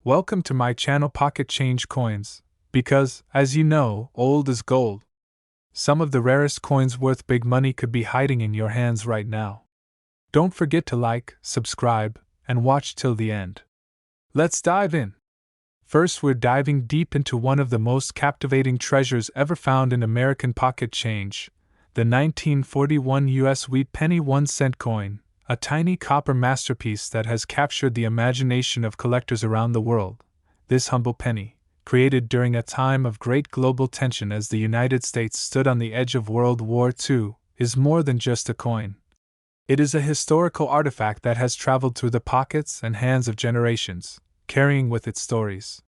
Welcome to my channel Pocket Change Coins, because, as you know, old is gold. Some of the rarest coins worth big money could be hiding in your hands right now. Don't forget to like, subscribe, and watch till the end. Let's dive in. First, we're diving deep into one of the most captivating treasures ever found in American pocket change, the 1941 U.S. wheat penny 1-cent coin, a tiny copper masterpiece that has captured the imagination of collectors around the world. This humble penny, created during a time of great global tension as the United States stood on the edge of World War II, is more than just a coin. It is a historical artifact that has traveled through the pockets and hands of generations, carrying with it stories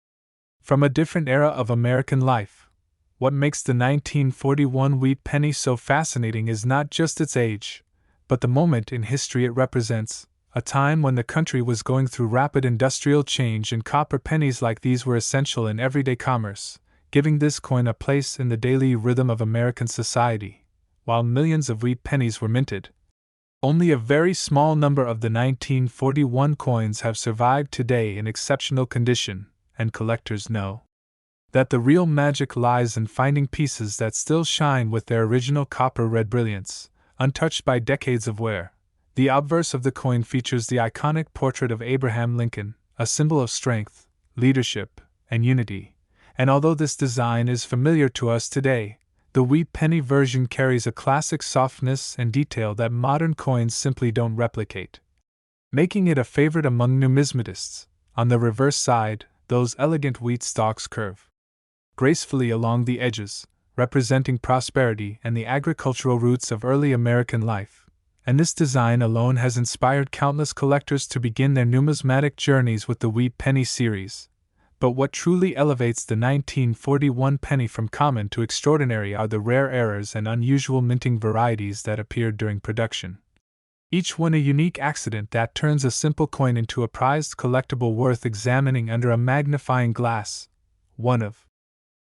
from a different era of American life. What makes the 1941 wheat penny so fascinating is not just its age, but the moment in history it represents, a time when the country was going through rapid industrial change and copper pennies like these were essential in everyday commerce, giving this coin a place in the daily rhythm of American society. While millions of wheat pennies were minted, only a very small number of the 1941 coins have survived today in exceptional condition, and collectors know that the real magic lies in finding pieces that still shine with their original copper red brilliance, untouched by decades of wear. The obverse of the coin features the iconic portrait of Abraham Lincoln, a symbol of strength, leadership, and unity. And although this design is familiar to us today, the wheat penny version carries a classic softness and detail that modern coins simply don't replicate, making it a favorite among numismatists. On the reverse side, those elegant wheat stalks curve gracefully along the edges, representing prosperity and the agricultural roots of early American life, and this design alone has inspired countless collectors to begin their numismatic journeys with the wheat penny series. But what truly elevates the 1941 penny from common to extraordinary are the rare errors and unusual minting varieties that appeared during production. Each one a unique accident that turns a simple coin into a prized collectible worth examining under a magnifying glass. One of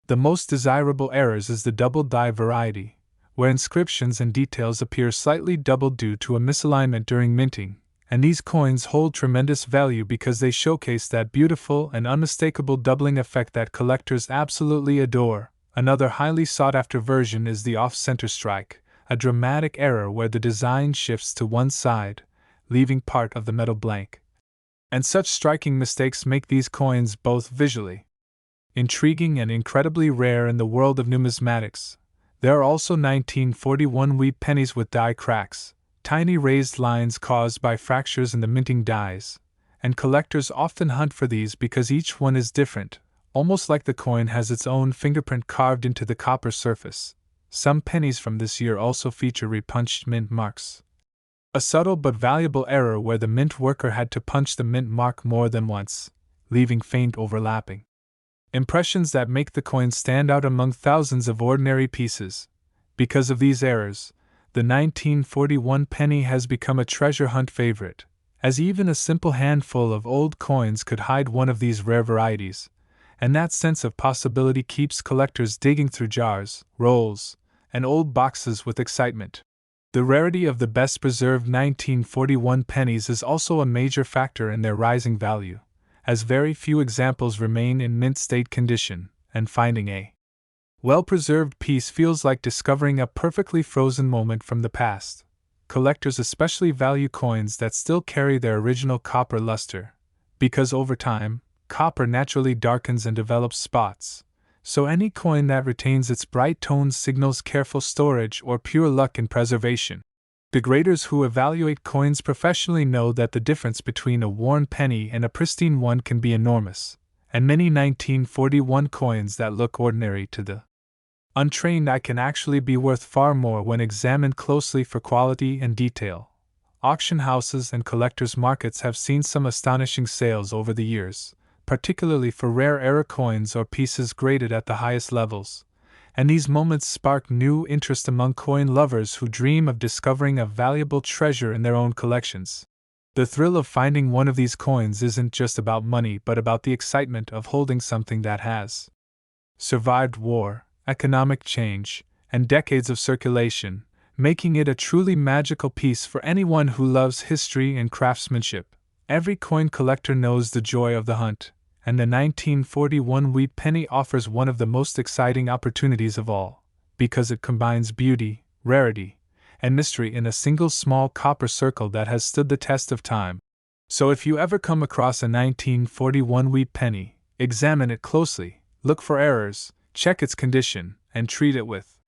the most desirable errors is the double die variety, where inscriptions and details appear slightly doubled due to a misalignment during minting, and these coins hold tremendous value because they showcase that beautiful and unmistakable doubling effect that collectors absolutely adore. Another highly sought-after version is the off-center strike, a dramatic error where the design shifts to one side, leaving part of the metal blank. And such striking mistakes make these coins both visually intriguing and incredibly rare in the world of numismatics. There are also 1941 wheat pennies with die cracks, tiny raised lines caused by fractures in the minting dies, and collectors often hunt for these because each one is different, almost like the coin has its own fingerprint carved into the copper surface. Some pennies from this year also feature repunched mint marks, a subtle but valuable error where the mint worker had to punch the mint mark more than once, leaving faint overlapping impressions that make the coin stand out among thousands of ordinary pieces. Because of these errors, the 1941 penny has become a treasure hunt favorite, as even a simple handful of old coins could hide one of these rare varieties, and that sense of possibility keeps collectors digging through jars, rolls, and old boxes with excitement. The rarity of the best-preserved 1941 pennies is also a major factor in their rising value, as very few examples remain in mint state condition, and finding a well-preserved piece feels like discovering a perfectly frozen moment from the past. Collectors especially value coins that still carry their original copper luster, because over time, copper naturally darkens and develops spots, so any coin that retains its bright tones signals careful storage or pure luck in preservation. The graders who evaluate coins professionally know that the difference between a worn penny and a pristine one can be enormous, and many 1941 coins that look ordinary to the untrained eye can actually be worth far more when examined closely for quality and detail. Auction houses and collectors' markets have seen some astonishing sales over the years, particularly for rare era coins or pieces graded at the highest levels, and these moments spark new interest among coin lovers who dream of discovering a valuable treasure in their own collections. The thrill of finding one of these coins isn't just about money but about the excitement of holding something that has survived war, economic change, and decades of circulation, making it a truly magical piece for anyone who loves history and craftsmanship. Every coin collector knows the joy of the hunt, and the 1941 wheat penny offers one of the most exciting opportunities of all, because it combines beauty, rarity, and mystery in a single small copper circle that has stood the test of time. So if you ever come across a 1941 wheat penny, examine it closely, look for errors, check its condition, and treat it with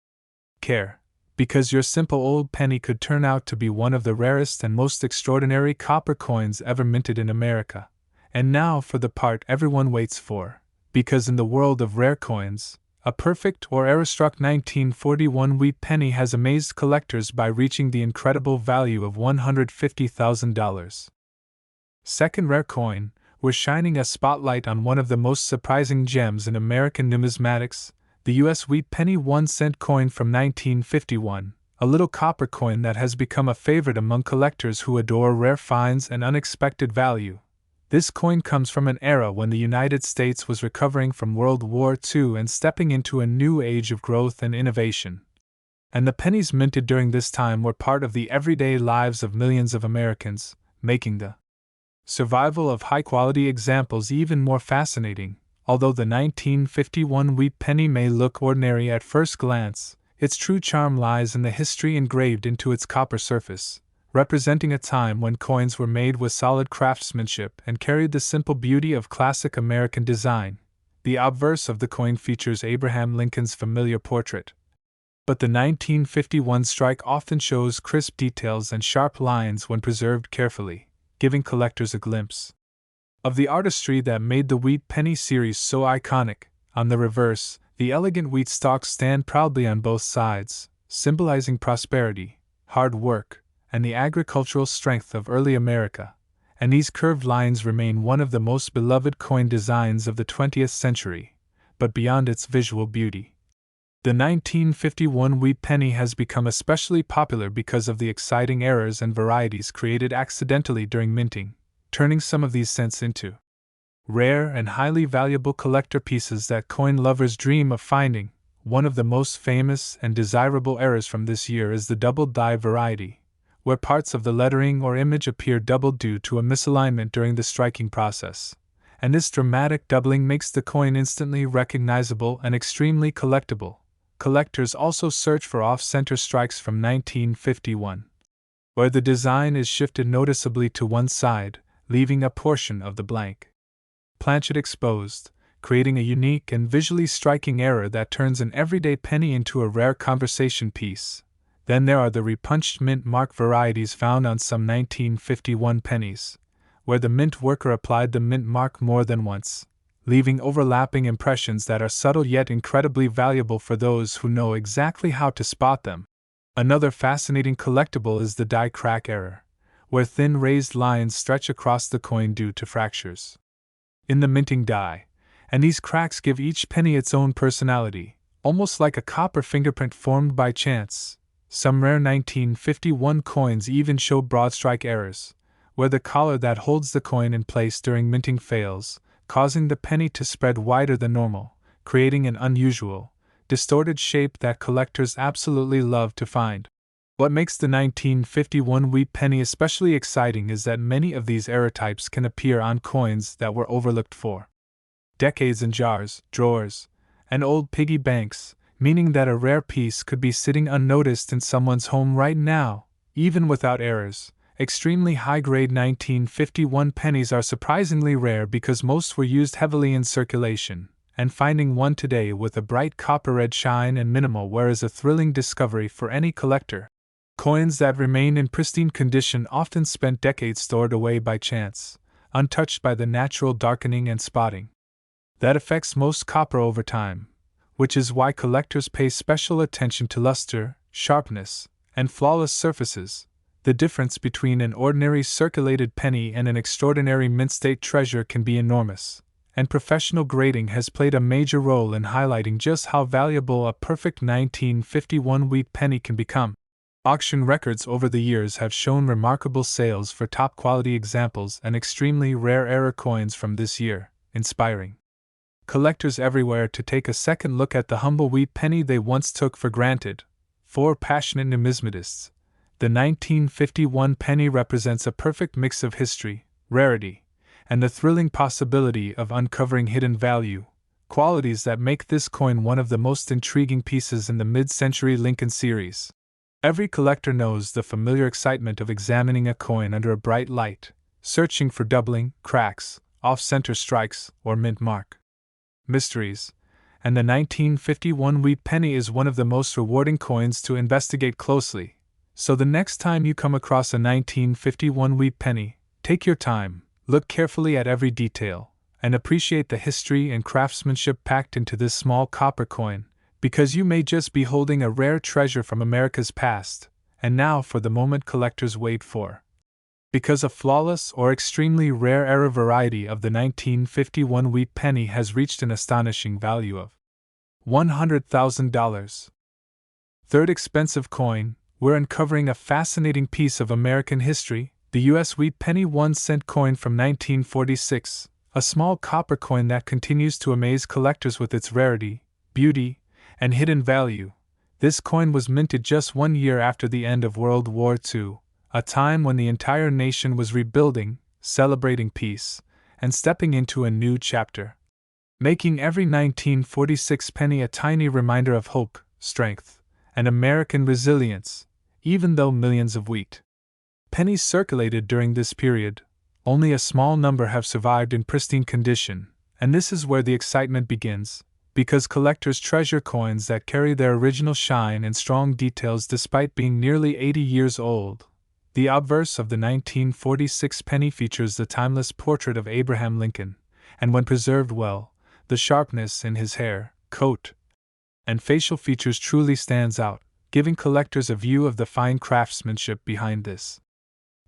care, because your simple old penny could turn out to be one of the rarest and most extraordinary copper coins ever minted in America. And now for the part everyone waits for, because in the world of rare coins, a perfect or error-struck 1941 wheat penny has amazed collectors by reaching the incredible value of $150,000. Second rare coin, we're shining a spotlight on one of the most surprising gems in American numismatics, the U.S. wheat penny 1-cent coin from 1951, a little copper coin that has become a favorite among collectors who adore rare finds and unexpected value. This coin comes from an era when the United States was recovering from World War II and stepping into a new age of growth and innovation. And the pennies minted during this time were part of the everyday lives of millions of Americans, making the survival of high-quality examples even more fascinating. Although the 1951 wheat penny may look ordinary at first glance, its true charm lies in the history engraved into its copper surface, representing a time when coins were made with solid craftsmanship and carried the simple beauty of classic American design. The obverse of the coin features Abraham Lincoln's familiar portrait, but the 1951 strike often shows crisp details and sharp lines when preserved carefully, giving collectors a glimpse of the artistry that made the wheat penny series so iconic. On the reverse, the elegant wheat stalks stand proudly on both sides, symbolizing prosperity, hard work, and the agricultural strength of early America, and these curved lines remain one of the most beloved coin designs of the 20th century. But beyond its visual beauty, the 1951 wheat penny has become especially popular because of the exciting errors and varieties created accidentally during minting, turning some of these cents into rare and highly valuable collector pieces that coin lovers dream of finding. One of the most famous and desirable errors from this year is the double die variety, where parts of the lettering or image appear doubled due to a misalignment during the striking process. And this dramatic doubling makes the coin instantly recognizable and extremely collectible. Collectors also search for off-center strikes from 1951, where the design is shifted noticeably to one side, leaving a portion of the blank planchet exposed, creating a unique and visually striking error that turns an everyday penny into a rare conversation piece. Then there are the repunched mint mark varieties found on some 1951 pennies, where the mint worker applied the mint mark more than once, leaving overlapping impressions that are subtle yet incredibly valuable for those who know exactly how to spot them. Another fascinating collectible is the die crack error, where thin raised lines stretch across the coin due to fractures in the minting die, and these cracks give each penny its own personality, almost like a copper fingerprint formed by chance. Some rare 1951 coins even show broad strike errors, where the collar that holds the coin in place during minting fails, causing the penny to spread wider than normal, creating an unusual, distorted shape that collectors absolutely love to find. What makes the 1951 wheat penny especially exciting is that many of these error types can appear on coins that were overlooked for decades in jars, drawers, and old piggy banks, meaning that a rare piece could be sitting unnoticed in someone's home right now, even without errors. Extremely high-grade 1951 pennies are surprisingly rare because most were used heavily in circulation, and finding one today with a bright copper-red shine and minimal wear is a thrilling discovery for any collector. Coins that remain in pristine condition often spent decades stored away by chance, untouched by the natural darkening and spotting that affects most copper over time, which is why collectors pay special attention to luster, sharpness, and flawless surfaces. The difference between an ordinary circulated penny and an extraordinary mint-state treasure can be enormous, and professional grading has played a major role in highlighting just how valuable a perfect 1951 wheat penny can become. Auction records over the years have shown remarkable sales for top-quality examples and extremely rare error coins from this year, inspiring collectors everywhere to take a second look at the humble wheat penny they once took for granted. For passionate numismatists, the 1951 penny represents a perfect mix of history, rarity, and the thrilling possibility of uncovering hidden value, qualities that make this coin one of the most intriguing pieces in the mid-century Lincoln series. Every collector knows the familiar excitement of examining a coin under a bright light, searching for doubling, cracks, off-center strikes, or mint mark mysteries, and the 1951 wheat penny is one of the most rewarding coins to investigate closely. So the next time you come across a 1951 wheat penny, take your time, look carefully at every detail, and appreciate the history and craftsmanship packed into this small copper coin, because you may just be holding a rare treasure from America's past. And now for the moment collectors wait for. Because a flawless or extremely rare era variety of the 1951 wheat penny has reached an astonishing value of $100,000. Third expensive coin, we're uncovering a fascinating piece of American history, the U.S. wheat penny 1-cent coin from 1946, a small copper coin that continues to amaze collectors with its rarity, beauty, and hidden value. This coin was minted just 1 year after the end of World War II, a time when the entire nation was rebuilding, celebrating peace, and stepping into a new chapter, making every 1946 penny a tiny reminder of hope, strength, and American resilience. Even though millions of wheat pennies circulated during this period, only a small number have survived in pristine condition, and this is where the excitement begins, because collectors treasure coins that carry their original shine and strong details despite being nearly 80 years old. The obverse of the 1946 penny features the timeless portrait of Abraham Lincoln, and when preserved well, the sharpness in his hair, coat, and facial features truly stands out, giving collectors a view of the fine craftsmanship behind this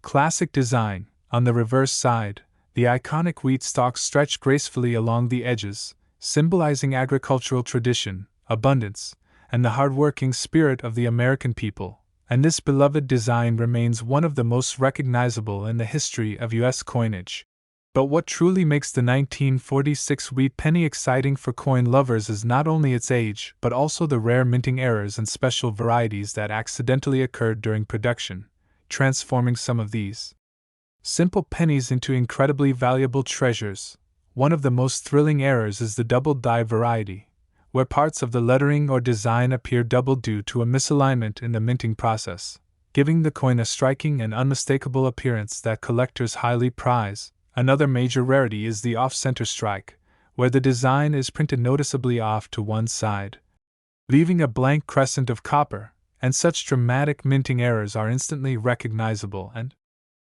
classic design. On the reverse side, the iconic wheat stalks stretch gracefully along the edges, symbolizing agricultural tradition, abundance, and the hard-working spirit of the American people, and this beloved design remains one of the most recognizable in the history of U.S. coinage. But what truly makes the 1946 wheat penny exciting for coin lovers is not only its age but also the rare minting errors and special varieties that accidentally occurred during production, transforming some of these simple pennies into incredibly valuable treasures. One of the most thrilling errors is the double die variety, where parts of the lettering or design appear double due to a misalignment in the minting process, giving the coin a striking and unmistakable appearance that collectors highly prize. Another major rarity is the off-center strike, where the design is printed noticeably off to one side, leaving a blank crescent of copper, and such dramatic minting errors are instantly recognizable and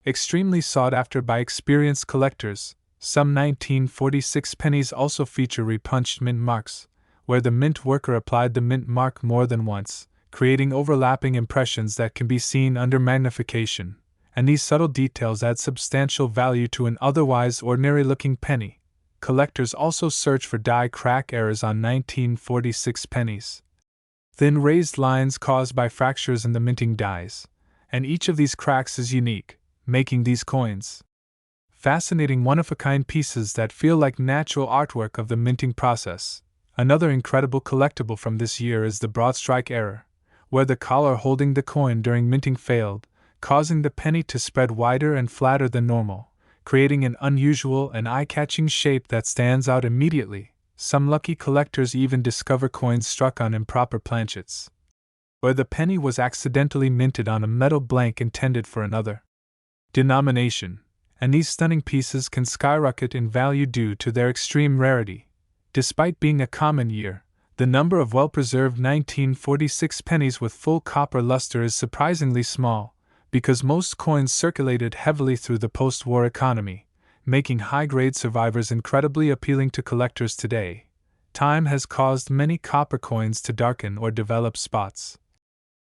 extremely sought after by experienced collectors. Some 1946 pennies also feature repunched mint marks, where the mint worker applied the mint mark more than once, creating overlapping impressions that can be seen under magnification, and these subtle details add substantial value to an otherwise ordinary-looking penny. Collectors also search for die crack errors on 1946 pennies, thin raised lines caused by fractures in the minting dies, and each of these cracks is unique, making these coins fascinating one-of-a-kind pieces that feel like natural artwork of the minting process. Another incredible collectible from this year is the broad strike error, where the collar holding the coin during minting failed, causing the penny to spread wider and flatter than normal, creating an unusual and eye-catching shape that stands out immediately. Some lucky collectors even discover coins struck on improper planchets, where the penny was accidentally minted on a metal blank intended for another denomination, and these stunning pieces can skyrocket in value due to their extreme rarity. Despite being a common year, the number of well-preserved 1946 pennies with full copper luster is surprisingly small, because most coins circulated heavily through the post-war economy, making high-grade survivors incredibly appealing to collectors today. Time has caused many copper coins to darken or develop spots,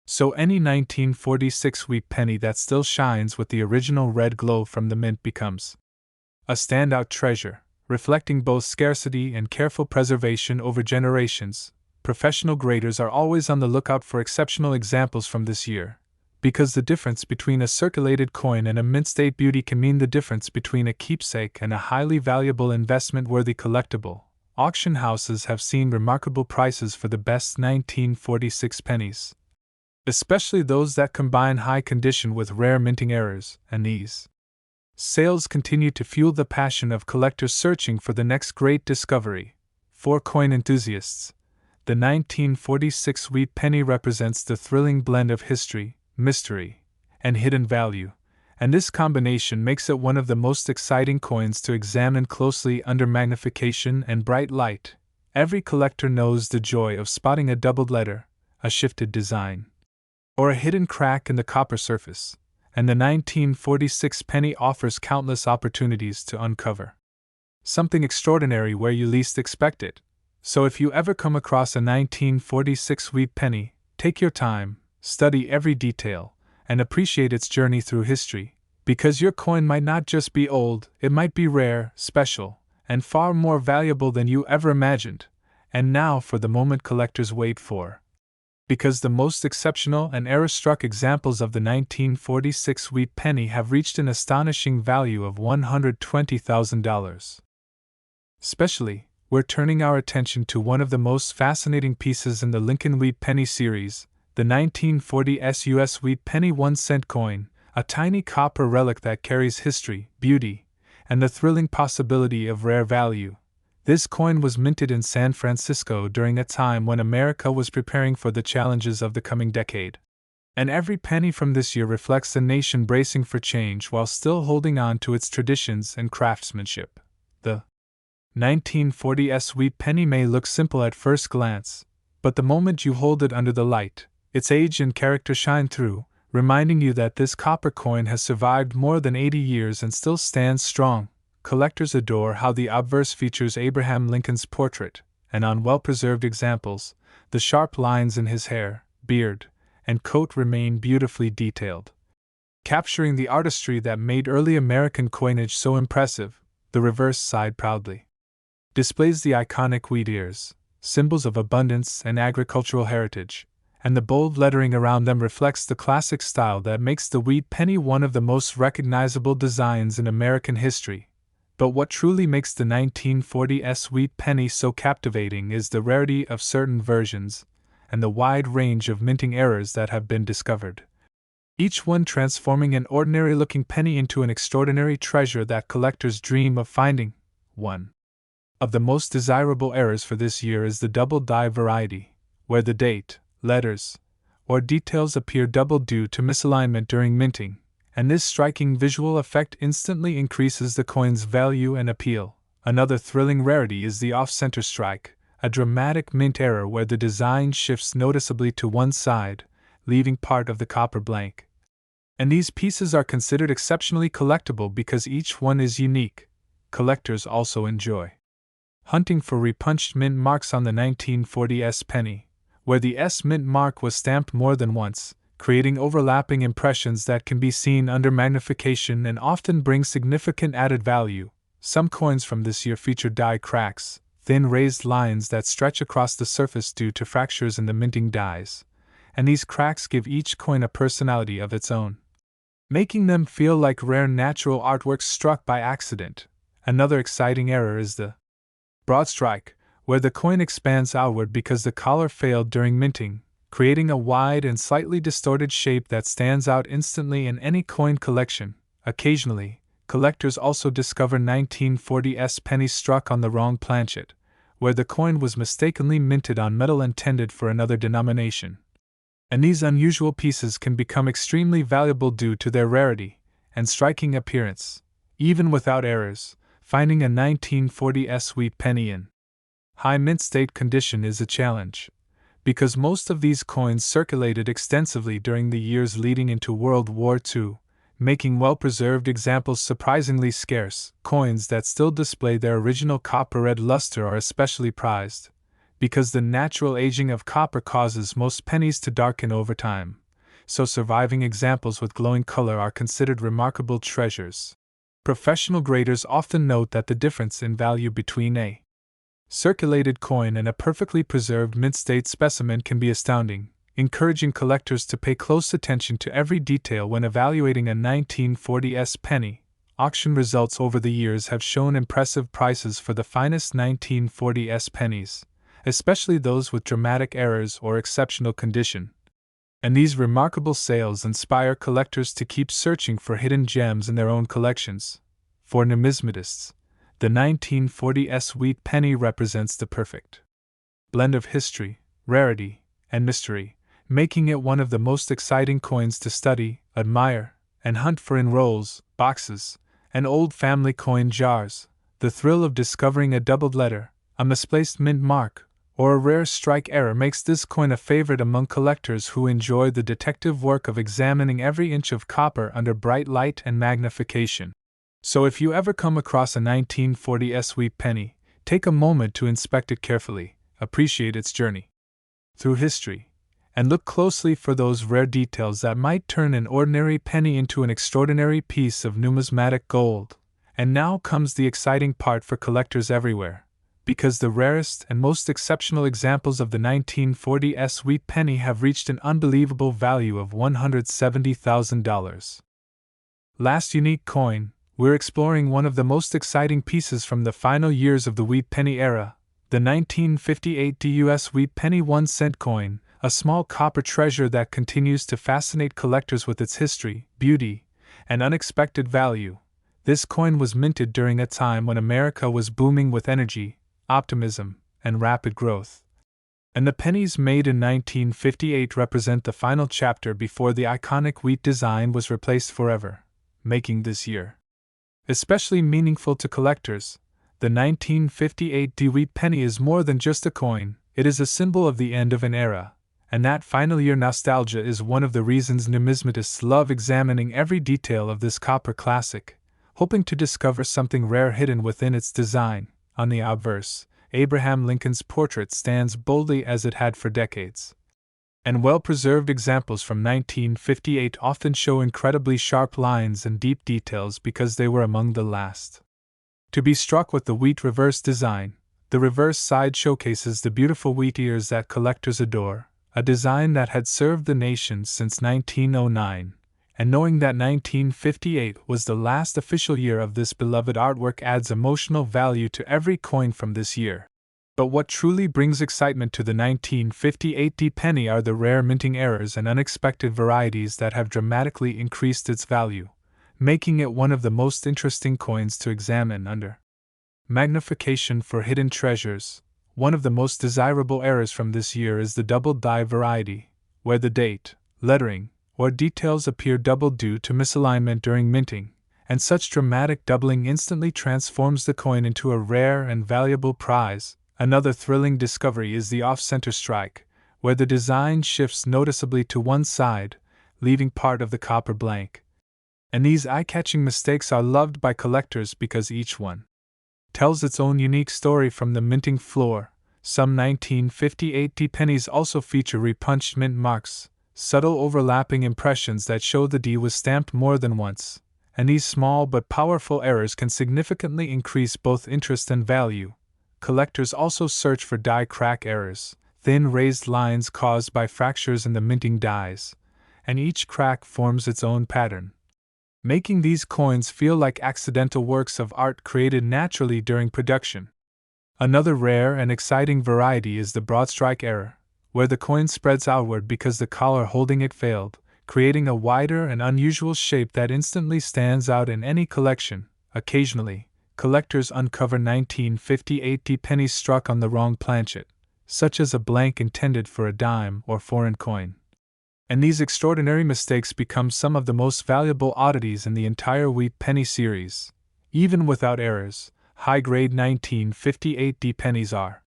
so any 1946 wheat penny that still shines with the original red glow from the mint becomes a standout treasure, reflecting both scarcity and careful preservation over generations. Professional graders are always on the lookout for exceptional examples from this year, because the difference between a circulated coin and a mint-state beauty can mean the difference between a keepsake and a highly valuable investment-worthy collectible. Auction houses have seen remarkable prices for the best 1946 pennies, especially those that combine high condition with rare minting errors, and these Sales continue to fuel the passion of collectors searching for the next great discovery. For coin enthusiasts, the 1946 wheat penny represents the thrilling blend of history, mystery, and hidden value, and this combination makes it one of the most exciting coins to examine closely under magnification and bright light. Every collector knows the joy of spotting a doubled letter, a shifted design, or a hidden crack in the copper surface, and the 1946 penny offers countless opportunities to uncover something extraordinary where you least expect it. So if you ever come across a 1946 wheat penny, take your time, study every detail, and appreciate its journey through history, because your coin might not just be old, it might be rare, special, and far more valuable than you ever imagined. And now for the moment collectors wait for. Because the most exceptional and error-struck examples of the 1946 wheat penny have reached an astonishing value of $120,000. Especially, we're turning our attention to one of the most fascinating pieces in the Lincoln Wheat Penny series, the 1940s U.S. Wheat Penny 1-cent coin, a tiny copper relic that carries history, beauty, and the thrilling possibility of rare value. This coin was minted in San Francisco during a time when America was preparing for the challenges of the coming decade. And every penny from this year reflects a nation bracing for change while still holding on to its traditions and craftsmanship. The 1940s wheat penny may look simple at first glance, but the moment you hold it under the light, its age and character shine through, reminding you that this copper coin has survived more than 80 years and still stands strong. Collectors adore how the obverse features Abraham Lincoln's portrait, and on well-preserved examples, the sharp lines in his hair, beard, and coat remain beautifully detailed. Capturing the artistry that made early American coinage so impressive, the reverse side proudly displays the iconic wheat ears, symbols of abundance and agricultural heritage, and the bold lettering around them reflects the classic style that makes the wheat penny one of the most recognizable designs in American history. But what truly makes the 1940s wheat penny so captivating is the rarity of certain versions and the wide range of minting errors that have been discovered, each one transforming an ordinary-looking penny into an extraordinary treasure that collectors dream of finding. One of the most desirable errors for this year is the double die variety, where the date, letters, or details appear double due to misalignment during minting, and this striking visual effect instantly increases the coin's value and appeal. Another thrilling rarity is the off-center strike, a dramatic mint error where the design shifts noticeably to one side, leaving part of the copper blank. And these pieces are considered exceptionally collectible because each one is unique. Collectors also enjoy hunting for repunched mint marks on the 1940s penny, where the S mint mark was stamped more than once, creating overlapping impressions that can be seen under magnification and often bring significant added value. Some coins from this year feature die cracks, thin raised lines that stretch across the surface due to fractures in the minting dies, and these cracks give each coin a personality of its own, making them feel like rare natural artworks struck by accident. Another exciting error is the broad strike, where the coin expands outward because the collar failed during minting, creating a wide and slightly distorted shape that stands out instantly in any coin collection. Occasionally, collectors also discover 1940s pennies struck on the wrong planchet, where the coin was mistakenly minted on metal intended for another denomination. And these unusual pieces can become extremely valuable due to their rarity and striking appearance. Even without errors, finding a 1940s wheat penny in high mint state condition is a challenge, because most of these coins circulated extensively during the years leading into World War II, making well-preserved examples surprisingly scarce. Coins that still display their original copper-red luster are especially prized, because the natural aging of copper causes most pennies to darken over time, so surviving examples with glowing color are considered remarkable treasures. Professional graders often note that the difference in value between a circulated coin and a perfectly preserved mint-state specimen can be astounding, encouraging collectors to pay close attention to every detail when evaluating a 1940s penny. Auction results over the years have shown impressive prices for the finest 1940s pennies, especially those with dramatic errors or exceptional condition. And these remarkable sales inspire collectors to keep searching for hidden gems in their own collections. For numismatists, the 1940s wheat penny represents the perfect blend of history, rarity, and mystery, making it one of the most exciting coins to study, admire, and hunt for in rolls, boxes, and old family coin jars. The thrill of discovering a doubled letter, a misplaced mint mark, or a rare strike error makes this coin a favorite among collectors who enjoy the detective work of examining every inch of copper under bright light and magnification. So if you ever come across a 1940s wheat penny, take a moment to inspect it carefully, appreciate its journey through history, and look closely for those rare details that might turn an ordinary penny into an extraordinary piece of numismatic gold. And now comes the exciting part for collectors everywhere, because the rarest and most exceptional examples of the 1940s wheat penny have reached an unbelievable value of $170,000. Last unique coin, we're exploring one of the most exciting pieces from the final years of the wheat penny era, the 1958 US wheat penny 1-cent coin, a small copper treasure that continues to fascinate collectors with its history, beauty, and unexpected value. This coin was minted during a time when America was booming with energy, optimism, and rapid growth. And the pennies made in 1958 represent the final chapter before the iconic wheat design was replaced forever, making this year especially meaningful to collectors. The 1958 wheat penny is more than just a coin, it is a symbol of the end of an era, and that final year nostalgia is one of the reasons numismatists love examining every detail of this copper classic, hoping to discover something rare hidden within its design. On the obverse, Abraham Lincoln's portrait stands boldly as it had for decades. And well-preserved examples from 1958 often show incredibly sharp lines and deep details because they were among the last to be struck with the wheat reverse design. The reverse side showcases the beautiful wheat ears that collectors adore, a design that had served the nation since 1909. And knowing that 1958 was the last official year of this beloved artwork adds emotional value to every coin from this year. But what truly brings excitement to the 1958 penny are the rare minting errors and unexpected varieties that have dramatically increased its value, making it one of the most interesting coins to examine under magnification for hidden treasures. One of the most desirable errors from this year is the doubled die variety, where the date, lettering, or details appear doubled due to misalignment during minting, and such dramatic doubling instantly transforms the coin into a rare and valuable prize. Another thrilling discovery is the off-center strike, where the design shifts noticeably to one side, leaving part of the copper blank. And these eye-catching mistakes are loved by collectors because each one tells its own unique story from the minting floor. Some 1958 pennies also feature repunched mint marks, subtle overlapping impressions that show the D was stamped more than once, and these small but powerful errors can significantly increase both interest and value. Collectors also search for die crack errors, thin raised lines caused by fractures in the minting dies, and each crack forms its own pattern, making these coins feel like accidental works of art created naturally during production. Another rare and exciting variety is the broad strike error, where the coin spreads outward because the collar holding it failed, creating a wider and unusual shape that instantly stands out in any collection. Occasionally, collectors uncover 1958 pennies struck on the wrong planchet, such as a blank intended for a dime or foreign coin. And these extraordinary mistakes become some of the most valuable oddities in the entire wheat penny series. Even without errors, high-grade 1958 pennies are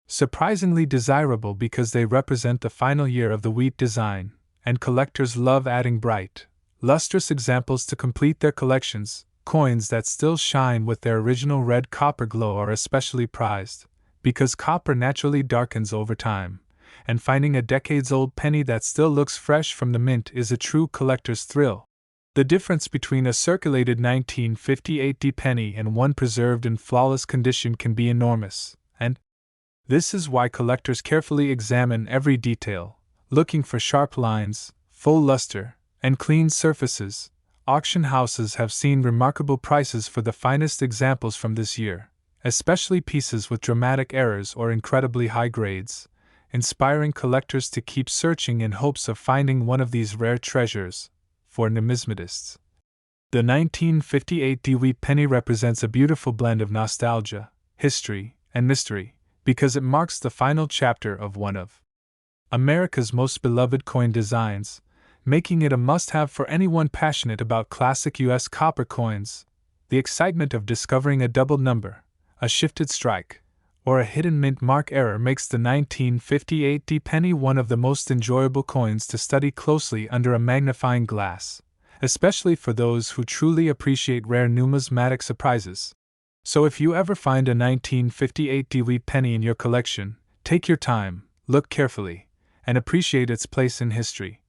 surprisingly desirable because they represent the final year of the wheat design, and collectors love adding bright, lustrous examples to complete their collections. Coins that still shine with their original red copper glow are especially prized, because copper naturally darkens over time, and finding a decades-old penny that still looks fresh from the mint is a true collector's thrill. The difference between a circulated 1958 penny and one preserved in flawless condition can be enormous, and this is why collectors carefully examine every detail, looking for sharp lines, full luster, and clean surfaces. Auction houses have seen remarkable prices for the finest examples from this year, especially pieces with dramatic errors or incredibly high grades. inspiring collectors to keep searching in hopes of finding one of these rare treasures. For numismatists, the 1958 Dewey penny represents a beautiful blend of nostalgia, history, and mystery, because it marks the final chapter of one of America's most beloved coin designs, making it a must-have for anyone passionate about classic U.S. copper coins. The excitement of discovering a double number, a shifted strike, or a hidden mint mark error makes the 1958 D penny one of the most enjoyable coins to study closely under a magnifying glass, especially for those who truly appreciate rare numismatic surprises. So if you ever find a 1958 Dewey penny in your collection, take your time, look carefully, and appreciate its place in history.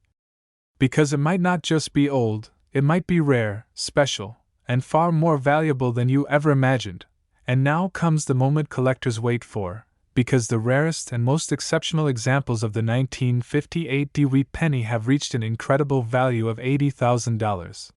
Because it might not just be old, it might be rare, special, and far more valuable than you ever imagined. And now comes the moment collectors wait for, because the rarest and most exceptional examples of the 1958 Dewey penny have reached an incredible value of $80,000.